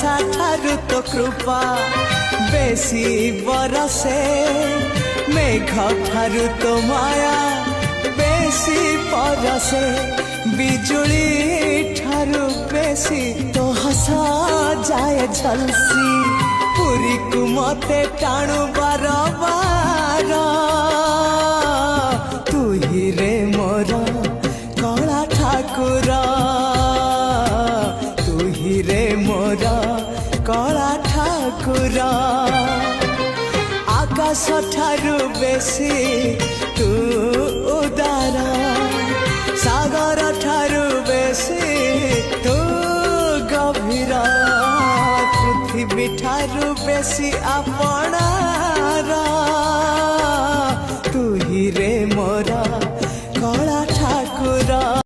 वर्षा ठारू तो कृपा बेसी बरसे मेघ ठारू तो माया बेसी परसे बिजुली ठारू बेसी तो हसा जाए झलसी पुरी को मते टाणु बार बार तू ही रे मोर कला ठाकुर तू ही रे मोर कला ठाकुर आकाश ठारू बेसी तू उदार सागर ठारू बेसी तू गभीर पृथ्वी ठारू बेसी अपना